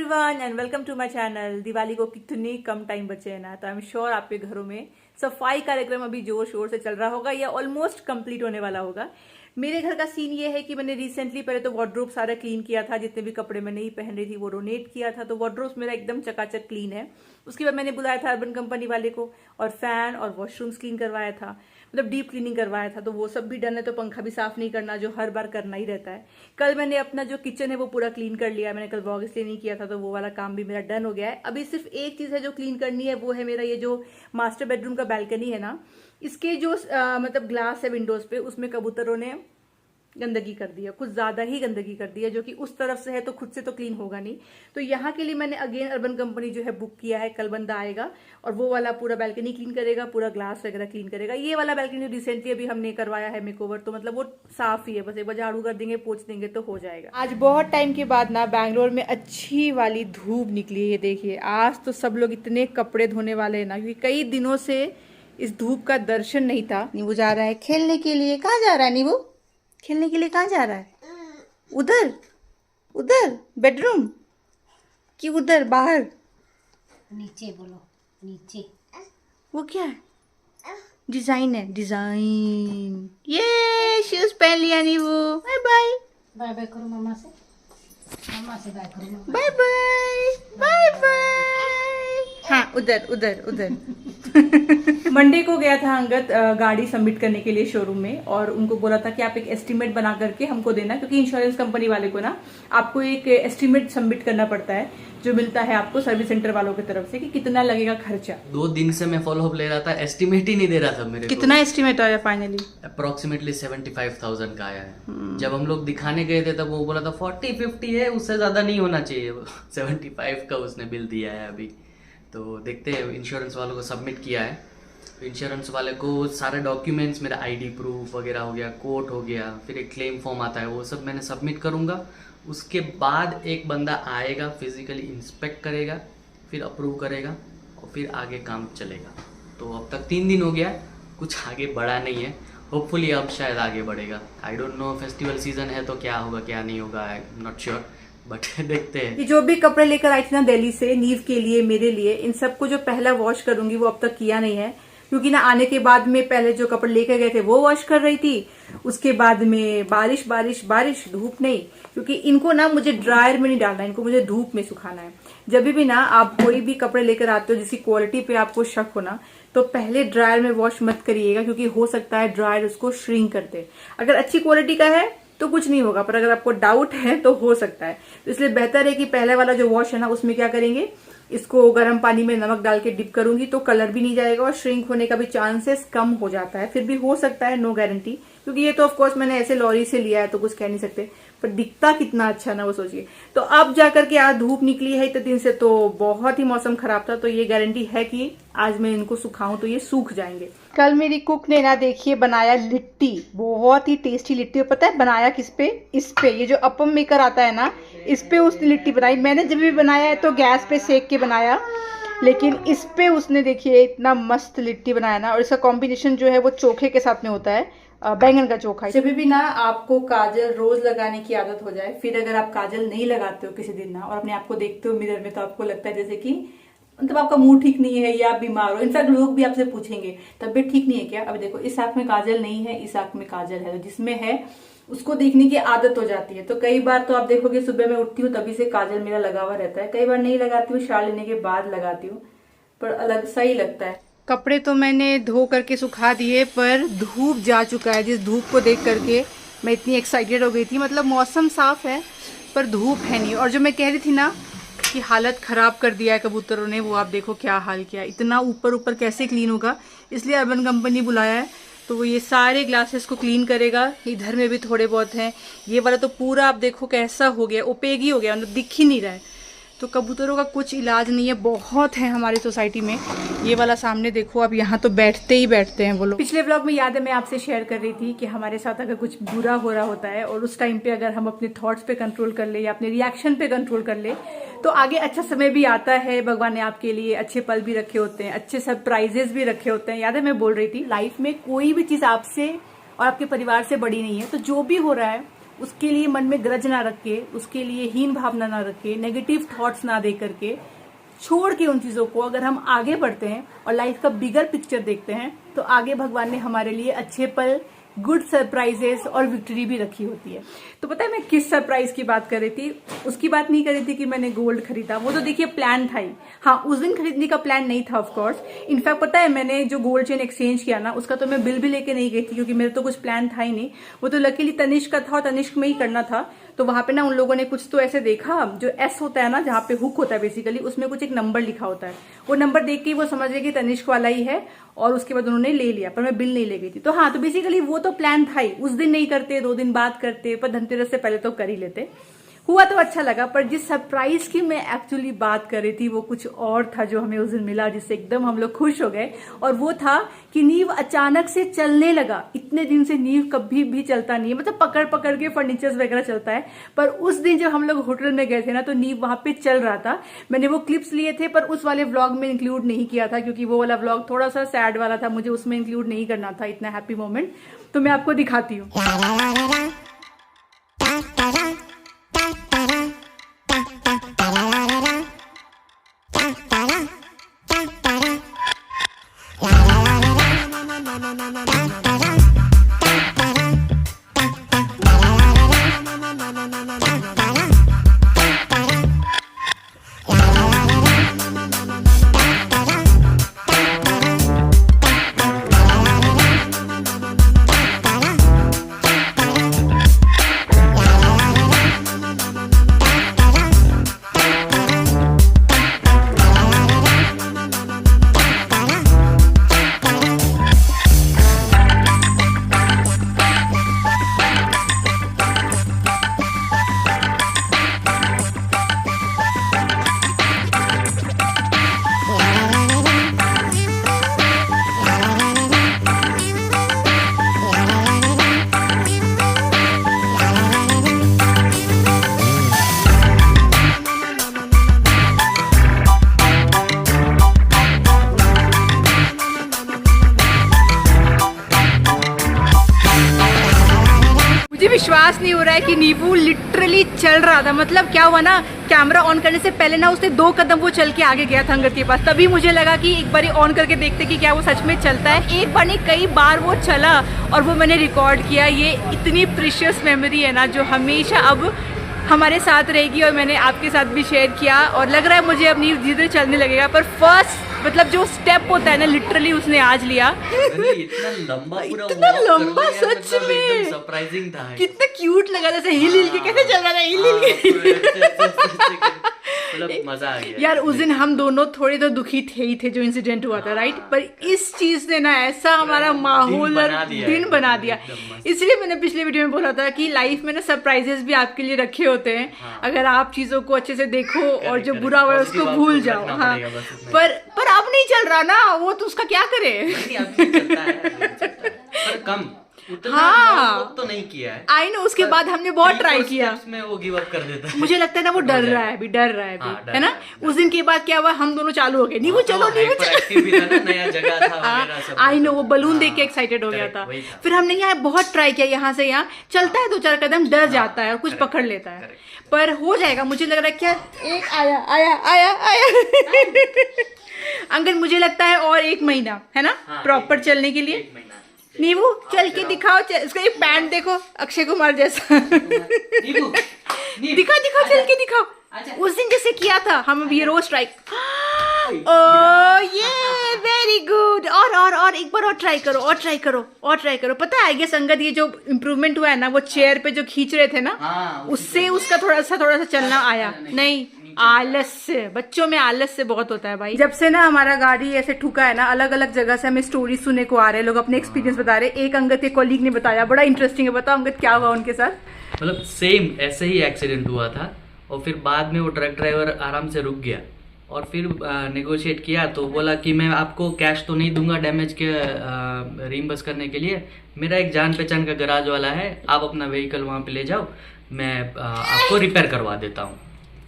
Everyone and welcome to my channel. Diwali को कितने कम time बचे हैं ना, तो आई एम श्योर आपके घरों में सफाई कार्यक्रम अभी जोर शोर से चल रहा होगा या ऑलमोस्ट कंप्लीट होने वाला होगा। मेरे घर का सीन ये है कि मैंने रिसेंटली पहले तो वार्डरोब सारा क्लीन किया था, जितने भी कपड़े मैं नहीं पहन रही थी वो डोनेट किया था, तो वार्डरोब मेरा एकदम चकाचक क्लीन है। उसके बाद मैंने बुलाया था अर्बन कंपनी वाले को और फैन और वॉशरूम्स क्लीन करवाया था, मतलब डीप क्लीनिंग करवाया था, तो वो सब भी डन है। तो पंखा भी साफ नहीं करना, जो हर बार करना ही रहता है। कल मैंने अपना जो किचन है वो पूरा क्लीन कर लिया। मैंने कल व्लॉग इसलिए नहीं किया था, तो वो वाला काम भी मेरा डन हो गया है। अभी सिर्फ एक चीज है जो क्लीन करनी है, वो है मेरा ये जो मास्टर बेडरूम का बैल्कनी है ना, इसके जो मतलब ग्लास है विंडोज पे, उसमें कबूतरों ने गंदगी कर दी है, कुछ ज्यादा ही गंदगी कर दी है, जो कि उस तरफ से है तो खुद से तो क्लीन होगा नहीं। तो यहाँ के लिए मैंने अगेन अर्बन कंपनी जो है बुक किया है। कल बंदा आएगा और वो वाला पूरा बैल्कनी क्लीन करेगा, पूरा ग्लास वगैरह क्लीन करेगा। ये वाला बैल्कनी रिसेंटली अभी हमने करवाया है मेकओवर, तो मतलब वो साफ ही है, बस एक बार झाड़ू कर देंगे, पोंछ देंगे तो हो जाएगा। आज बहुत टाइम के बाद ना बैंगलोर में अच्छी वाली धूप निकली है। ये देखिए, आज तो सब लोग इतने कपड़े धोने वाले हैं ना, क्योंकि कई दिनों से इस धूप का दर्शन नहीं था। नींबू जा रहा है खेलने के लिए। कहाँ जा रहा है नींबू? खेलने के लिए कहाँ जा रहा है? उधर उधर बेडरूम कि उधर बाहर? नीचे बोलो, नीचे। वो क्या है? डिजाइन है, डिजाइन। ये शूज पहन लिया नींबू। Bye bye. बाय बाय करो मम्मा से, मम्मा से बाय करो। Bye bye bye bye. हाँ, उधर उधर उधर। मंडे को गया था अंगद गाड़ी सबमिट करने के लिए शोरूम में, और उनको बोला था कि आप एक एस्टीमेट बना करके हमको देना, क्योंकि इंश्योरेंस कंपनी वाले को ना आपको एक एस्टीमेट सबमिट करना पड़ता है, जो मिलता है आपको सर्विस सेंटर वालों की तरफ से कि कितना लगेगा खर्चा। 2 दिन से मैं फॉलो अप ले रहा था, एस्टिमेट ही नहीं दे रहा था मेरे को। कितना एस्टीमेट आया फाइनली? अप्रोक्सीमेटली 75,000 का आया है। जब हम लोग दिखाने गए थे तब वो बोला था 40-50 है, उससे ज्यादा नहीं होना चाहिए। 75 का उसने बिल दिया है अभी। तो देखते हैं, इंश्योरेंस वालों को सबमिट किया है। इंश्योरेंस वाले को सारे डॉक्यूमेंट्स, मेरा आईडी प्रूफ वगैरह हो गया, कोर्ट हो गया, फिर एक क्लेम फॉर्म आता है, वो सब मैंने सबमिट करूँगा। उसके बाद एक बंदा आएगा, फिजिकली इंस्पेक्ट करेगा, फिर अप्रूव करेगा और फिर आगे काम चलेगा। तो अब तक 3 दिन हो गया, कुछ आगे बढ़ा नहीं है। होपफुली अब शायद आगे बढ़ेगा। I don't know, festival season है तो क्या होगा क्या नहीं होगा, I am not sure, but देखते हैं। ये जो भी कपड़े लेकर आई थी ना दिल्ली से, नीव के लिए, मेरे लिए, इन सबको जो पहला वॉश करूंगी वो अब तक किया नहीं है, क्योंकि ना आने के बाद में पहले जो कपड़े लेकर गए थे वो वॉश कर रही थी, उसके बाद में बारिश बारिश बारिश, धूप नहीं, क्योंकि इनको ना मुझे ड्रायर में नहीं डालना, इनको मुझे धूप में सुखाना है। जब भी ना आप कोई भी कपड़े लेकर आते हो जिसकी क्वालिटी पे आपको शक हो ना, तो पहले ड्रायर में वॉश मत करिएगा, क्योंकि हो सकता है ड्रायर उसको श्रिंक कर दे। अगर अच्छी क्वालिटी का है तो कुछ नहीं होगा, पर अगर आपको डाउट है तो हो सकता है। तो इसलिए बेहतर है कि पहले वाला जो वॉश है ना, उसमें क्या करेंगे, इसको गर्म पानी में नमक डाल के डिप करूंगी, तो कलर भी नहीं जाएगा और श्रिंक होने का भी चांसेस कम हो जाता है। फिर भी हो सकता है, नो गारंटी, क्योंकि ये तो ऑफकोर्स मैंने ऐसे लॉरी से लिया है तो कुछ कह नहीं सकते, पर दिखता कितना अच्छा ना, वो सोचिए। तो अब जाकर के आज धूप निकली है इतने दिन से, तो बहुत ही मौसम खराब था, तो ये गारंटी है कि आज मैं इनको सुखाऊं तो ये सूख जाएंगे। कल मेरी कुक ने ना देखिए बनाया लिट्टी, बहुत ही टेस्टी लिट्टी। पता है बनाया किस पे? इस पे, ये जो अपम मेकर आता है ना, इस पे उसने लिट्टी बनाई। मैंने जब भी बनाया है तो गैस पे सेक के बनाया, लेकिन इस पे उसने देखिए इतना मस्त लिट्टी बनाया ना, और इसका कॉम्बिनेशन जो है वो चोखे के साथ में होता है, बैंगन का चोखा। जब भी ना आपको काजल रोज लगाने की आदत हो जाए, फिर अगर आप काजल नहीं लगाते हो किसी दिन ना, और अपने आप को देखते हो मिरर में, तो आपको लगता है जैसे कि मतलब आपका मूड ठीक नहीं है या आप बीमार हो। इनफैक्ट लोग भी आपसे पूछेंगे तबीयत ठीक नहीं है क्या? अब देखो, इस आंख में काजल नहीं है, इस आंख में काजल है, तो जिसमें है उसको देखने की आदत हो जाती है। तो कई बार तो आप देखोगे सुबह मैं उठती हूँ तभी से काजल मेरा लगा हुआ रहता है, कई बार नहीं लगाती हूँ, शार लेने के बाद लगाती हूँ, पर अलग सही लगता है। कपड़े तो मैंने धो करके सुखा दिए, पर धूप जा चुका है। जिस धूप को देख करके मैं इतनी एक्साइटेड हो गई थी, मतलब मौसम साफ है पर धूप है नहीं। और जो मैं कह रही थी ना कि हालत खराब कर दिया है कबूतरों ने, वो आप देखो क्या हाल किया। इतना ऊपर ऊपर कैसे क्लीन होगा, इसलिए अर्बन कंपनी बुलाया है, तो वो ये सारे ग्लासेस को क्लीन करेगा। इधर में भी थोड़े बहुत हैं, ये वाला तो पूरा आप देखो कैसा हो गया, ओपेगी हो गया, मतलब दिख ही नहीं रहा है। तो कबूतरों का कुछ इलाज नहीं है, बहुत है हमारी सोसाइटी में। ये वाला सामने देखो, अब यहाँ तो बैठते ही बैठते हैं वो लोग। पिछले व्लॉग में याद है मैं आपसे शेयर कर रही थी कि हमारे साथ अगर कुछ बुरा हो रहा होता है और उस टाइम पे अगर हम अपने थॉट्स पे कंट्रोल कर ले या अपने रिएक्शन पे कंट्रोल कर ले, तो आगे अच्छा समय भी आता है। भगवान ने आपके लिए अच्छे पल भी रखे होते हैं, अच्छे सरप्राइजेस भी रखे होते हैं। याद है मैं बोल रही थी, लाइफ में कोई भी चीज आपसे और आपके परिवार से बड़ी नहीं है। तो जो भी हो रहा है उसके लिए मन में ग्रज ना रख के, उसके लिए हीन भावना ना रख के, नेगेटिव थॉट्स ना दे करके, छोड़ के उन चीजों को अगर हम आगे बढ़ते हैं और लाइफ का बिगर पिक्चर देखते हैं तो आगे भगवान ने हमारे लिए अच्छे पल, गुड सरप्राइजेस और विक्ट्री भी रखी होती है। तो पता है मैं किस सरप्राइज की बात कर रही थी? उसकी बात नहीं कर रही थी कि मैंने गोल्ड खरीदा, वो तो देखिए प्लान था ही। हाँ, उस दिन खरीदने का प्लान नहीं था ऑफ कोर्स। इनफैक्ट पता है मैंने जो गोल्ड चेन एक्सचेंज किया ना, उसका तो मैं बिल भी लेके नहीं गई थी क्योंकि मेरा तो कुछ प्लान था ही नहीं। वो तो लकीली तनिष्क का था और तनिष्क में ही करना था। तो वहां पे ना उन लोगों ने कुछ तो ऐसे देखा, जो एस होता है ना, जहाँ पे हुक होता है बेसिकली, उसमें कुछ एक नंबर लिखा होता है। वो नंबर देख के वो समझ गए कि तनिष्क वाला ही है और उसके बाद उन्होंने ले लिया, पर मैं बिल नहीं ले गई थी। तो हाँ, तो बेसिकली वो तो प्लान था ही। उस दिन नहीं करते, 2 दिन बाद करते, पर धनतेरस से पहले तो कर ही लेते। हुआ तो अच्छा लगा, पर जिस सरप्राइज की मैं एक्चुअली बात कर रही थी वो कुछ और था जो हमें उस दिन मिला, जिससे एकदम हम लोग खुश हो गए। और वो था कि नीव अचानक से चलने लगा। इतने दिन से नीव कभी भी चलता नहीं है, मतलब पकड़ पकड़ के फर्नीचर्स वगैरह चलता है, पर उस दिन जब हम लोग होटल में गए थे ना तो नीव वहां पे चल रहा था। मैंने वो क्लिप्स लिए थे पर उस वाले व्लॉग में इंक्लूड नहीं किया था क्योंकि वो वाला व्लॉग थोड़ा सा सैड वाला था, मुझे उसमें इंक्लूड नहीं करना था इतना हैप्पी मोमेंट। तो मैं आपको दिखाती हूँ। विश्वास नहीं हो रहा है कि नीबू लिटरली चल रहा था। मतलब क्या हुआ ना, कैमरा ऑन करने से पहले ना उसने 2 कदम वो चल के आगे गया था अंगद के पास। तभी मुझे लगा कि एक बार ऑन करके देखते कि क्या वो सच में चलता है। एक बार नहीं कई बार वो चला और वो मैंने रिकॉर्ड किया। ये इतनी प्रीशियस मेमोरी है ना जो हमेशा अब हमारे साथ रहेगी और मैंने आपके साथ भी शेयर किया। और लग रहा है मुझे अब नीव धीरे चलने लगेगा, पर फर्स्ट मतलब जो स्टेप होता है ना लिटरली उसने आज लिया। इतना लंबा पूरा इतना walk लंबा कर लिया, सच मतलब में एकदम सरप्राइजिंग था। कितना क्यूट लगा, जैसे हिल हिल के कैसे चल रहा था, हिल हिल के। मतलब मजा आ गया यार उस दिन हम दोनों थोड़े तो दुखी थे ही थे जो इंसिडेंट हुआ था, राइट। पर इस चीज ने ना ऐसा हमारा माहौल दिन बना दिया। इसलिए मैंने पिछले वीडियो में बोला था कि लाइफ में ना सरप्राइजेस भी आपके लिए रखे होते हैं। अगर आप चीजों को अच्छे से देखो और जो बुरा हुआ है उसको भूल जाओ। हाँ, पर अब नहीं चल रहा ना, वो तो उसका क्या करे। कम उतना हाँ तो नहीं किया है। आई नो, उसके बाद हमने बहुत ट्राई किया। में वो गिव अप कर देता है। मुझे लगता है ना वो डर रहा है अभी, डर रहा है अभी, है ना। उस दिन के बाद क्या हुआ, हम दोनों चालू हो गए, नहीं वो चलो नहीं वो चलो, नया जगह था। आई नो, वो बलून देख के एक्साइटेड हो गया था। फिर हमने यहाँ बहुत ट्राई किया, यहाँ से यहाँ चलता है 2-4 कदम, डर जाता है और कुछ पकड़ लेता है, पर हो जाएगा। मुझे लग रहा है क्या एक आया अंकल, मुझे लगता है और 1 महीना है ना प्रॉपर चलने के लिए। नीबू चल के दिखाओ, इसका ये पैंट देखो अक्षय कुमार जैसा। दिखा चल के दिखाओ। उस दिन जैसे किया था हम, अब ये रोज ट्राई। ये वेरी गुड। और एक बार और ट्राई करो। पता है आई गेस अंगद, ये जो इम्प्रूवमेंट हुआ है ना, वो चेयर पे जो खींच रहे थे ना, उससे उसका थोड़ा सा चलना आया। नहीं, आलस से, बच्चों में आलस से बहुत होता है भाई। जब से ना हमारा गाड़ी ऐसे ठुका है ना, अलग अलग जगह से हमें स्टोरी सुनने को आ रहे हैं, लोग अपने एक्सपीरियंस बता रहे हैं। एक अंगद के कॉलीग ने बताया, बड़ा इंटरेस्टिंग है। बताओ अंगद क्या हुआ उनके साथ। मतलब सेम ऐसे ही एक्सीडेंट हुआ था और फिर बाद में वो ट्रक ड्राइवर आराम से रुक गया और फिर नेगोशिएट किया तो बोला कि मैं आपको कैश तो नहीं दूंगा डैमेज के रीइंबर्स करने के लिए, मेरा एक जान पहचान का गराज वाला है, आप अपना व्हीकल वहाँ पे ले जाओ, मैं आपको रिपेयर करवा देता हूँ।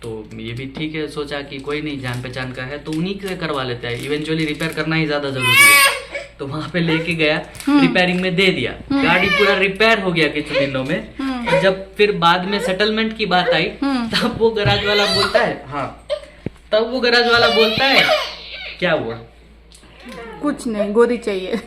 तो ये भी ठीक है, सोचा कि कोई नहीं, जान पहचान का है तो उन्हीं से करवा लेते हैं, इवेंचुअली रिपेयर करना ही ज़्यादा ज़रूरी है। तो वहाँ पे लेके गया, रिपेयरिंग में दे दिया, गाड़ी पूरा रिपेयर हो गया कुछ दिनों में। और जब फिर बाद में सेटलमेंट की बात आई तब वो गैराज वाला बोलता है, हाँ तब वो गैराज वाला बोलता है क्या हुआ, कुछ नहीं, गोदी चाहिए।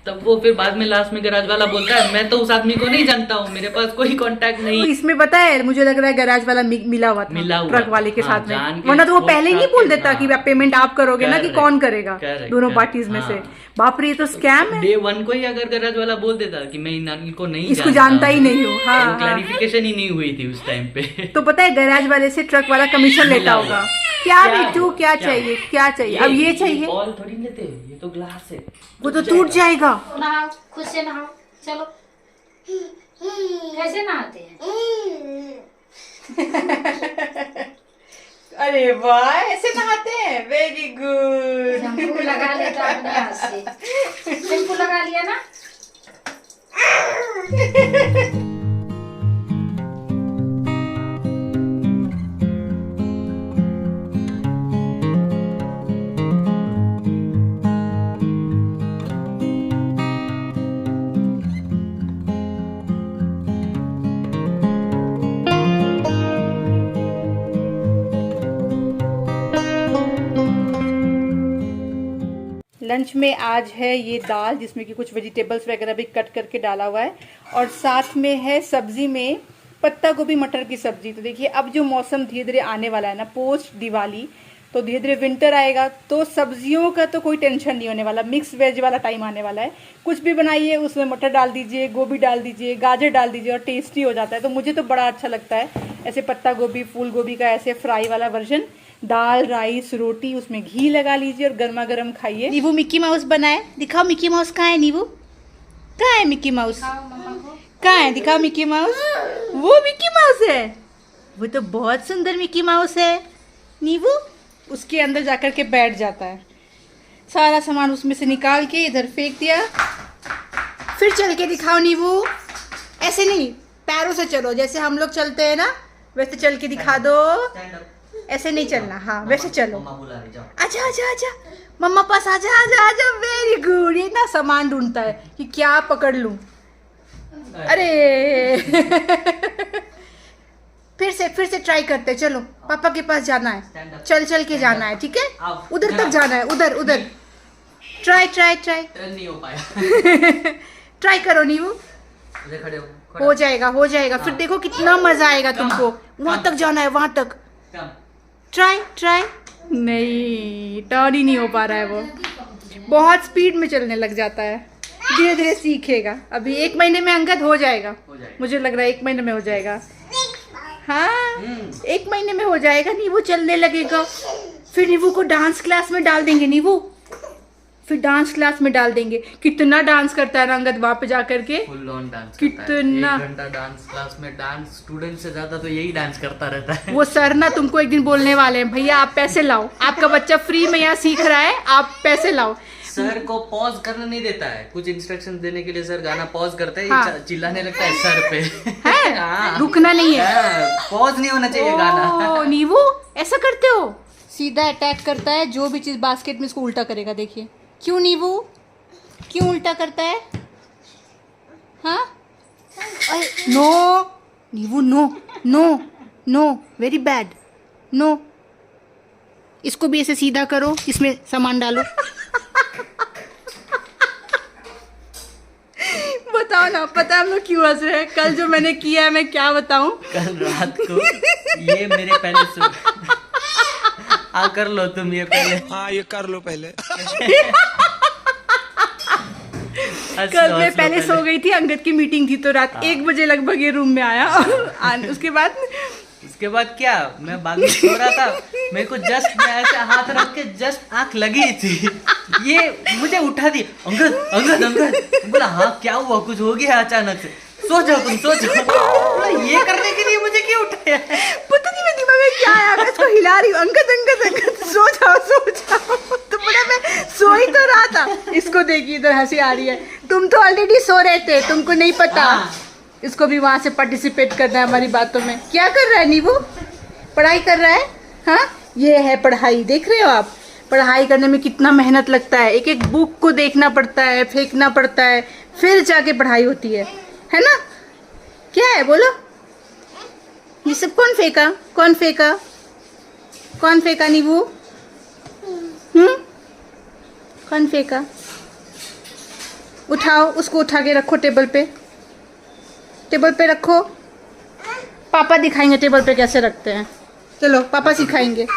तब वो फिर बाद में लास्ट में गैराज वाला बोलता है मैं तो उस आदमी को नहीं जानता हूँ, मेरे पास कोई कांटेक्ट नहीं। इसमें पता है मुझे लग रहा है गैराज वाला मिला हुआ था ट्रक वाले के साथ में, वरना तो वो पहले ही नहीं बोल देता कि आप पेमेंट आप करोगे ना, कि कौन करेगा दोनों पार्टीज में से। बाप रे, ये तो स्कैम है। डे 1 को ही अगर गैराज वाला बोल देता कि मैं इनको नहीं इसको जानता ही नहीं हूँ, हाँ, क्लैरिफिकेशन ही नहीं हुई थी उस टाइम पे, तो पता है गैराज वाले से ट्रक वाला कमीशन लेता होगा। क्या बेटू, क्या चाहिए, क्या चाहिए? अब ये चाहिए, बॉल थोड़ी लेते, ये तो ग्लास है, वो तो टूट जाएगा। नहाओ, खुद से नहाओ, चलो। कैसे नहाते हैं? अरे वाह, ऐसे नहाते हैं, वेरी गुड। शैम्पू लगा लेता अपने हाथ से, शैम्पू लगा लिया ना। लंच में आज है ये दाल, जिसमें कि कुछ वेजिटेबल्स वगैरह भी कट करके डाला हुआ है, और साथ में है सब्जी में पत्ता गोभी मटर की सब्जी। तो देखिए अब जो मौसम धीरे धीरे आने वाला है ना, पोस्ट दिवाली, तो धीरे धीरे विंटर आएगा, तो सब्जियों का तो कोई टेंशन नहीं होने वाला, मिक्स वेज वाला टाइम आने वाला है। कुछ भी बनाइए, उसमें मटर डाल दीजिए, गोभी डाल दीजिए, गाजर डाल दीजिए, और टेस्टी हो जाता है। तो मुझे तो बड़ा अच्छा लगता है ऐसे पत्ता गोभी, फूल गोभी का ऐसे फ्राई वाला वर्जन। दाल, राइस, रोटी, उसमें घी लगा लीजिए और गर्मा गर्म खाइए। नीबू मिक्की माउस बनाए, दिखाओ मिक्की माउस कहाँ है नीबू, कहाँ है मिक्की माउस, कहाँ है, दिखाओ मिक्की माउस। वो मिक्की माउस है, वो तो बहुत सुंदर मिक्की माउस है। नीबू उसके अंदर जाकर के बैठ जाता है, सारा सामान उसमें से निकाल के इधर फेंक दिया। फिर चल के दिखाओ नीबू, ऐसे नहीं, पैरों से चलो, जैसे हम लोग चलते हैं ना वैसे चल के दिखा दो। ऐसे नहीं चलना, हाँ वैसे चलो। आजा आजा आजा, मम्मा पास आजा आजा आजा, वेरी गुड। ये ना सामान ढूंढता है कि क्या पकड़ लूं। अरे फिर से ट्राई करते, चलो पापा के पास जाना है, चल चल के जाना है, ठीक है, उधर तक जाना है, उधर उधर। ट्राई ट्राई ट्राई, नहीं हो पाया। ट्राई करो नीबू, हो जाएगा हो जाएगा। फिर देखो कितना मजा आएगा तुमको, वहां तक जाना है, वहां तक। ट्राई ट्राई, नहीं टर्न ही नहीं हो पा रहा है, वो बहुत स्पीड में चलने लग जाता है। धीरे धीरे सीखेगा, अभी 1 महीने में अंगद हो जाएगा, मुझे लग रहा है 1 महीने में हो जाएगा। हाँ 1 महीने में हो जाएगा, नीबू चलने लगेगा। फिर नीबू को डांस क्लास में डाल देंगे, नीबू फिर डांस क्लास में डाल देंगे। कितना डांस करता है अंगद वहाँ पे जाकर के, फुल ऑन डांस कितना 1 घंटा डांस क्लास में, डांस स्टूडेंट से ज्यादा तो यही डांस करता रहता है। वो सर ना तुमको एक दिन बोलने वाले हैं, भैया आप पैसे लाओ, आपका बच्चा फ्री में यहाँ सीख रहा है, आप पैसे लाओ। सर को पॉज करना नहीं देता है, कुछ इंस्ट्रक्शन देने के लिए सर गाना पॉज करते हैं, हाँ। चिल्लाने लगता है सर पे है हाँ। रुकना नहीं है, पॉज नहीं होना चाहिए गाना। नीबू ऐसा करते हो, सीधा अटैक करता है, जो भी चीज बास्केट में इसको उल्टा करेगा। देखिए क्यों नीबू, क्यों उल्टा करता है, हाँ नो नीबू, no no no, very bad, no. इसको भी ऐसे सीधा करो, इसमें सामान डालो। बताओ ना, पता है हम लोग क्यों हंस रहे हैं? कल जो मैंने किया है, मैं क्या बताऊं? कल रात को ये मेरे पहले हाँ कर लो तुम ये पहले, हाँ ये कर लो पहले। कल मैं पहले सो गई थी, अंगद की मीटिंग थी, तो रात 1 बजे लगभग ये रूम में आया। और उसके बाद क्या, मैं बाद में सो रहा था, मेरे को जस्ट मैं ऐसे हाथ रख के जस्ट आंख लगी थी, ये मुझे उठा दी, अंगद अंगद अंगद, बोला हाँ क्या हुआ, कुछ हो गया अचानक से, सो जाओ तुम सो जाओ। ये करने के लिए मुझे क्यों उठाया, पता नहीं मेरे दिमाग में क्या आया, मैं इसको हिला रही हूँ, अंगद अंगद अंगद सो जाओ सो जाओ। तो बड़ा मैं सो ही तो रहा था, इसको देखिए इधर हंसी आ रही है। तुम तो ऑलरेडी सो रहे थे, तुमको नहीं पता। इसको भी वहाँ से पार्टिसिपेट करना है हमारी बातों में। क्या कर रहा है नीबू, पढ़ाई कर रहा है, हाँ ये है पढ़ाई, देख रहे हो आप। पढ़ाई करने में कितना मेहनत लगता है, एक एक बुक को देखना पड़ता है, फेंकना पड़ता है, फिर जाके पढ़ाई होती है ना। क्या है बोलो? ये सब कौन फेंका? कौन फेंका? कौन फेंका नींबू? कौन फेंका? उठाओ, उसको उठा के रखो टेबल पे। टेबल पे रखो। पापा दिखाएंगे टेबल पे कैसे रखते हैं। चलो पापा सिखाएंगे।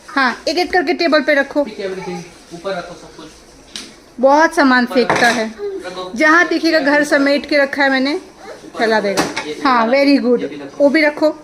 हाँ, एक एक करके टेबल पे रखो। ऊपर रखो सब कुछ। बहुत सामान फेंकता है। जहाँ दिखेगा घर समेट के रखा है मैंने, फैला देगा। हाँ, वेरी गुड। वो भी रखो।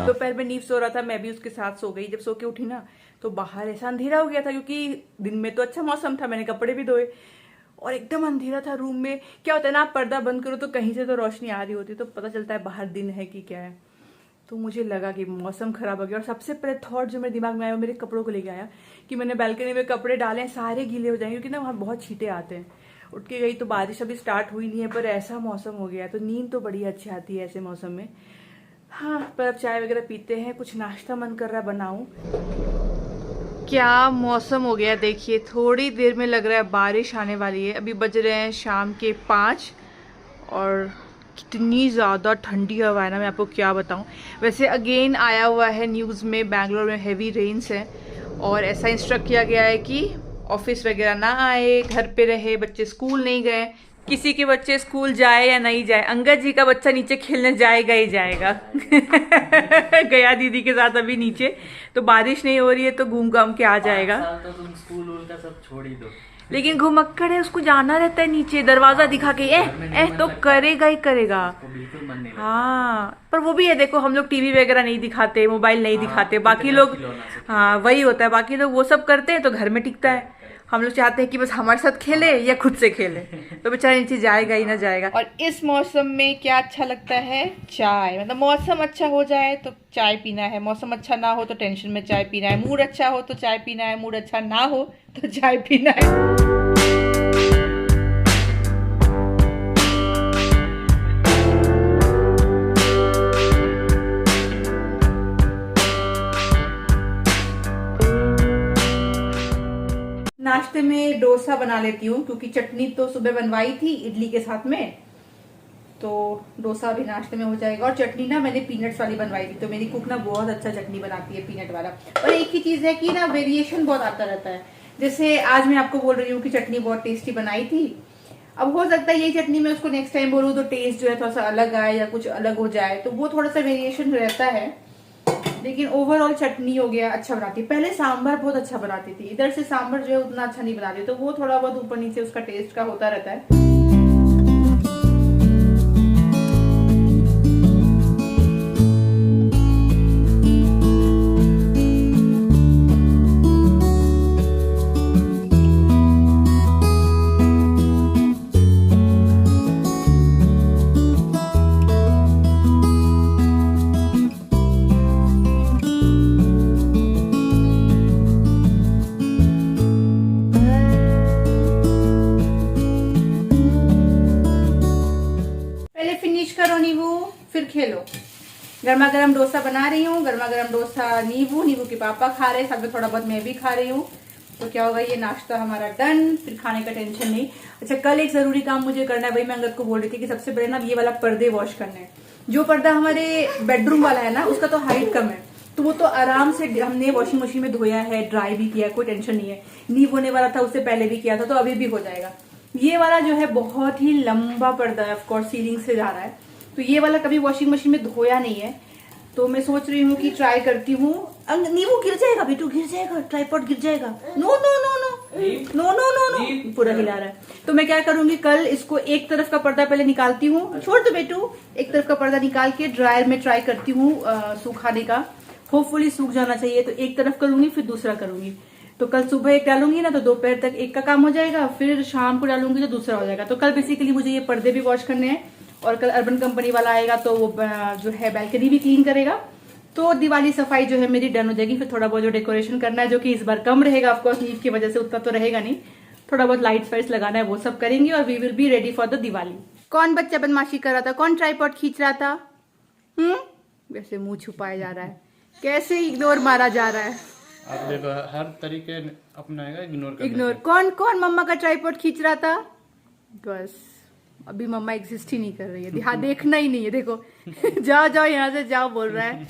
दोपहर में नींव सो रहा था, मैं भी उसके साथ सो गई। जब सो के उठी ना तो बाहर ऐसा अंधेरा हो गया था, क्योंकि दिन में तो अच्छा मौसम था, मैंने कपड़े भी धोए और एकदम अंधेरा था रूम में। क्या होता है ना, आप पर्दा बंद करो तो कहीं से तो रोशनी आ रही होती है, तो पता चलता है बाहर दिन है कि क्या है। तो मुझे लगा कि मौसम खराब हो गया, और सबसे पहले थॉट जो मेरे दिमाग में आया वो मेरे कपड़ों को लेके आया कि मैंने बालकनी में कपड़े डाले, सारे गीले हो जाएंगे, क्योंकि ना वहाँ बहुत छींटे आते हैं। उठ के गई तो बारिश अभी स्टार्ट हुई नहीं है, पर ऐसा मौसम हो गया तो नींद तो बड़ी अच्छी आती है ऐसे मौसम में। हाँ, पर अब चाय वगैरह पीते हैं, कुछ नाश्ता मन कर रहा है बनाऊं। क्या मौसम हो गया देखिए, थोड़ी देर में लग रहा है बारिश आने वाली है। अभी बज रहे हैं शाम के 5 और कितनी ज़्यादा ठंडी हवा है ना, मैं आपको क्या बताऊं। वैसे अगेन आया हुआ है न्यूज़ में, बैंगलोर में हैवी रेन्स है और ऐसा इंस्ट्रक्ट किया गया है कि ऑफिस वगैरह ना आए, घर पे रहे, बच्चे स्कूल नहीं गए। किसी के बच्चे स्कूल जाए या नहीं जाए, अंगद जी का बच्चा नीचे खेलने जाएगा ही जाएगा। गया दीदी के साथ अभी नीचे, तो बारिश नहीं हो रही है तो घूम घाम के आ जाएगा। तो तुम स्कूल वूल का सब छोड़ ही दो, लेकिन घुमक्कड़ है, उसको जाना रहता है नीचे, दरवाजा दिखा के तो करेगा ही करेगा। बिल्कुल मन नहीं। हाँ, पर वो भी है, देखो हम लोग टीवी वगैरह नहीं दिखाते, मोबाइल नहीं दिखाते, बाकी लोग, हाँ वही होता है, बाकी लोग वो सब करते हैं तो घर में टिकता है। हम लोग चाहते हैं कि बस हमारे साथ खेले या खुद से खेले, तो बेचारा नीचे जाएगा ही ना जाएगा। और इस मौसम में क्या अच्छा लगता है? चाय। मतलब मौसम अच्छा हो जाए तो चाय पीना है, मौसम अच्छा ना हो तो टेंशन में चाय पीना है, मूड अच्छा हो तो चाय पीना है, मूड अच्छा ना हो तो चाय पीना है। नाश्ते में डोसा बना लेती हूँ, क्योंकि चटनी तो सुबह बनवाई थी इडली के साथ में, तो डोसा भी नाश्ते में हो जाएगा। और चटनी ना मैंने पीनट्स वाली बनवाई थी, तो मेरी कुक ना बहुत अच्छा चटनी बनाती है पीनट वाला। और एक ही चीज है कि ना वेरिएशन बहुत आता रहता है। जैसे आज मैं आपको बोल रही हूँ कि चटनी बहुत टेस्टी बनाई थी, अब हो सकता है यही चटनी मैं उसको नेक्स्ट टाइम बोलूँ तो टेस्ट जो है थोड़ा सा अलग आए या कुछ अलग हो जाए, तो वो थोड़ा सा वेरिएशन रहता है। लेकिन ओवरऑल चटनी हो गया अच्छा बनाती है। पहले सांभर बहुत अच्छा बनाती थी, इधर से सांभर जो है उतना अच्छा नहीं बनाती, तो वो थोड़ा बहुत ऊपर नीचे उसका टेस्ट का होता रहता है। फिर खेलो। गर्मा गर्म डोसा बना रही हूँ, गर्मा गर्म डोसा नींबू के पापा खा रहे हैं, साथ में थोड़ा बहुत मैं भी खा रही हूँ। तो क्या होगा, ये नाश्ता हमारा डन, फिर खाने का टेंशन नहीं। अच्छा, कल एक जरूरी काम मुझे करना है, वही मैं अंगद को बोल रही थी कि सबसे पहले ना ये वाला पर्दे वॉश करने हैं। जो पर्दा हमारे बेडरूम वाला है ना, उसका तो हाइट कम है, तो वो तो आराम से हमने वॉशिंग मशीन में धोया है, ड्राई भी किया है, कोई टेंशन नहीं है। नींव होने वाला था, उससे पहले भी किया था, तो अभी भी हो जाएगा। ये वाला जो है बहुत ही लंबा पर्दा है, ऑफकोर्स सीलिंग से जा रहा है, तो ये वाला कभी वॉशिंग मशीन में धोया नहीं है, तो मैं सोच रही हूँ कि ट्राई करती हूँ। नींबू गिर जाएगा बेटू, गिर जाएगा, ट्राइपॉड गिर जाएगा। No no no no, no no no no, पूरा हिला रहा है। तो मैं क्या करूंगी, कल इसको एक तरफ का पर्दा पहले निकालती हूँ, छोड़ दो बेटू, एक तरफ का पर्दा निकाल के ड्रायर में ट्राई करती हूँ सुखाने का। होपफुली सूख जाना चाहिए। तो एक तरफ करूंगी फिर दूसरा करूंगी। तो कल सुबह एक डालूंगी ना तो दोपहर तक एक का काम हो जाएगा, फिर शाम को डालूंगी तो दूसरा हो जाएगा। तो कल बेसिकली मुझे ये पर्दे भी वॉश करने हैं और कल अर्बन कंपनी वाला आएगा तो वो जो है बैल्कनी भी क्लीन करेगा। तो दिवाली सफाई जो है मेरी डन हो जाएगी। फिर थोड़ा बहुत जो डेकोरेशन करना है जो कि इस बार कम रहेगा, ऑफकोर्स ईद की वजह से उतना तो रहेगा नहीं, थोड़ा बहुत लाइट्स फाइट्स लगाना है वो सब करेंगे और we will be ready for the Diwali. कौन बच्चा बदमाशी कर रहा था, कौन ट्राइपॉड खींच रहा था? वैसे मुंह छुपाया जा रहा है, कैसे इग्नोर मारा जा रहा है। आप देखो हर तरीके अपनाएगा इग्नोर इग्नोर कौन कौन मम्मा का ट्राइपॉड खींच रहा था? बस अभी मम्मा एग्जिस्ट ही नहीं कर रही है, हाँ देखना ही नहीं है। देखो जाओ जाओ यहाँ से जाओ बोल रहा है।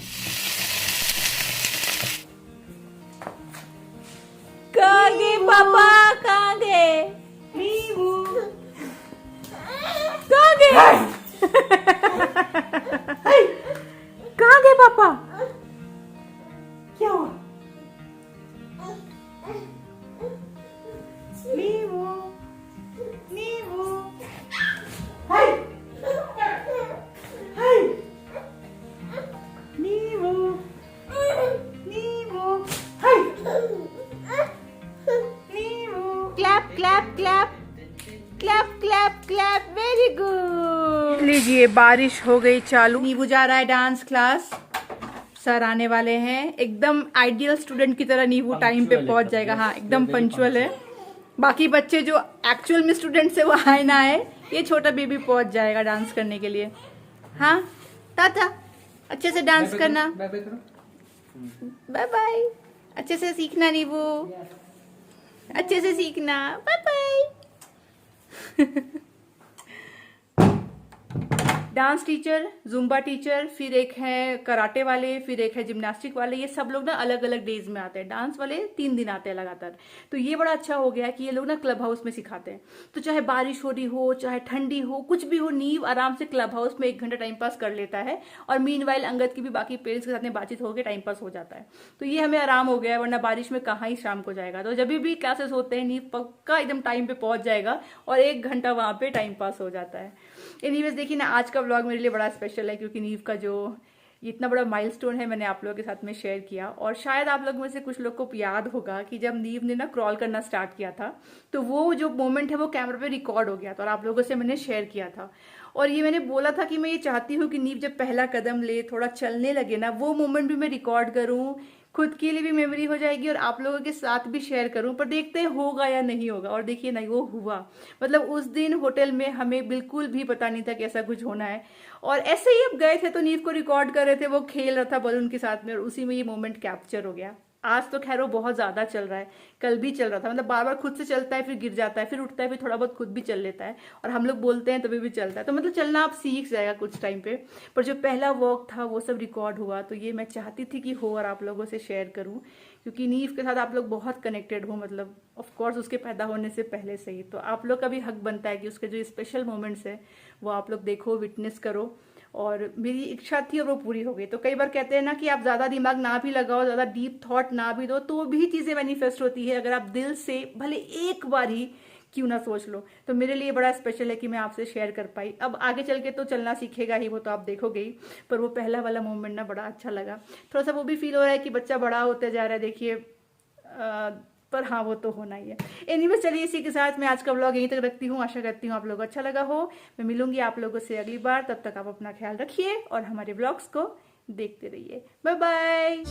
कहाँ गए पापा, कहाँ गए? कहाँ गए? कहाँ गए पापा? क्या हुआ? नींबू नींबू हाय हाय नींबू नींबू हाय नींबू। Clap clap clap clap clap clap, very good. लीजिए बारिश हो गई चालू, नींबू जा रहा है डांस क्लास, सर आने वाले हैं। एकदम आइडियल स्टूडेंट की तरह नींबू टाइम पे पहुंच जाएगा, हाँ एकदम पंचुअल है। बाकी बच्चे जो एक्चुअल में स्टूडेंट से वो आए ना आए, ये छोटा बेबी पहुंच जाएगा डांस करने के लिए। हाँ टाटा, अच्छे से डांस करना, बाय बाय, अच्छे से सीखना नींबू, अच्छे से सीखना, bye bye. Dance teacher, Zumba teacher, फिर एक है कराटे वाले, फिर एक है जिम्नास्टिक वाले, ये सब लोग ना अलग अलग डेज में आते हैं। डांस वाले 3 दिन आते हैं लगातार। तो ये बड़ा अच्छा हो गया कि ये लोग ना क्लब हाउस में सिखाते हैं। तो चाहे बारिश हो रही हो, चाहे ठंडी हो, कुछ भी हो, नीव आराम से क्लब हाउस में 1 घंटा टाइम पास कर लेता है। और मीनवाइल अंगद की भी बाकी पेरेंट्स के साथ में बातचीत होकर टाइम पास हो जाता है। तो ये हमें आराम हो गया है, वरना बारिश में कहाँ ही शाम को जाएगा। तो जब भी क्लासेस होते हैं नीव पक्का एकदम टाइम पे पहुंच जाएगा और 1 घंटा वहां पे टाइम पास हो जाता है। एनीवेज देखिए ना, आज का व्लॉग मेरे लिए बड़ा स्पेशल है क्योंकि नीव का जो इतना बड़ा माइलस्टोन है मैंने आप लोगों के साथ में शेयर किया। और शायद आप लोगों में से कुछ लोग को याद होगा कि जब नीव ने ना क्रॉल करना स्टार्ट किया था तो वो जो मोमेंट है वो कैमरा पे रिकॉर्ड हो गया था और आप लोगों से मैंने शेयर किया था। और ये मैंने बोला था कि मैं ये चाहती हूँ कि नीव जब पहला कदम ले, थोड़ा चलने लगे ना, वो मोमेंट भी मैं रिकॉर्ड करूँ, खुद के लिए भी मेमोरी हो जाएगी और आप लोगों के साथ भी शेयर करूं। पर देखते हैं होगा या नहीं होगा। और देखिए नहीं, वो हुआ। मतलब उस दिन होटल में हमें बिल्कुल भी पता नहीं था कि ऐसा कुछ होना है। और ऐसे ही अब गए थे तो नीव को रिकॉर्ड कर रहे थे, वो खेल रहा था बलून के साथ में और उसी में ये मोमेंट कैप्चर हो गया। आज तो खैर वो बहुत ज्यादा चल रहा है, कल भी चल रहा था। मतलब बार बार खुद से चलता है, फिर गिर जाता है, फिर उठता है, फिर थोड़ा बहुत खुद भी चल लेता है और हम लोग बोलते हैं तभी भी चलता है। तो मतलब चलना आप सीख जाएगा कुछ टाइम पे। पर जो पहला वॉक था वो सब रिकॉर्ड हुआ, तो ये मैं चाहती थी कि हो और आप लोगों से शेयर करूं क्योंकि नीव के साथ आप लोग बहुत कनेक्टेड हो। मतलब ऑफकोर्स उसके पैदा होने से पहले से ही। तो आप लोग का भी हक बनता है कि उसके जो स्पेशल मोमेंट्स है वो आप लोग देखो, विटनेस करो। और मेरी इच्छा थी और वो पूरी हो गई। तो कई बार कहते हैं ना कि आप ज्यादा दिमाग ना भी लगाओ, ज्यादा डीप थॉट ना भी दो, तो भी चीजें मैनिफेस्ट होती है अगर आप दिल से भले एक बार ही क्यों ना सोच लो। तो मेरे लिए बड़ा स्पेशल है कि मैं आपसे शेयर कर पाई। अब आगे चल के तो चलना सीखेगा ही, वो तो आप देखोगे ही। पर वो पहला वाला मोमेंट ना बड़ा अच्छा लगा। थोड़ा सा वो भी फील हो रहा है कि बच्चा बड़ा होते जा रहा है, देखिए। पर हाँ वो तो होना ही है। एनीवे चलिए, इसी के साथ मैं आज का व्लॉग यहीं तक रखती हूँ। आशा करती हूँ आप लोगों को अच्छा लगा हो। मैं मिलूंगी आप लोगों से अगली बार। तब तक आप अपना ख्याल रखिए और हमारे व्लॉग्स को देखते रहिए। Bye bye.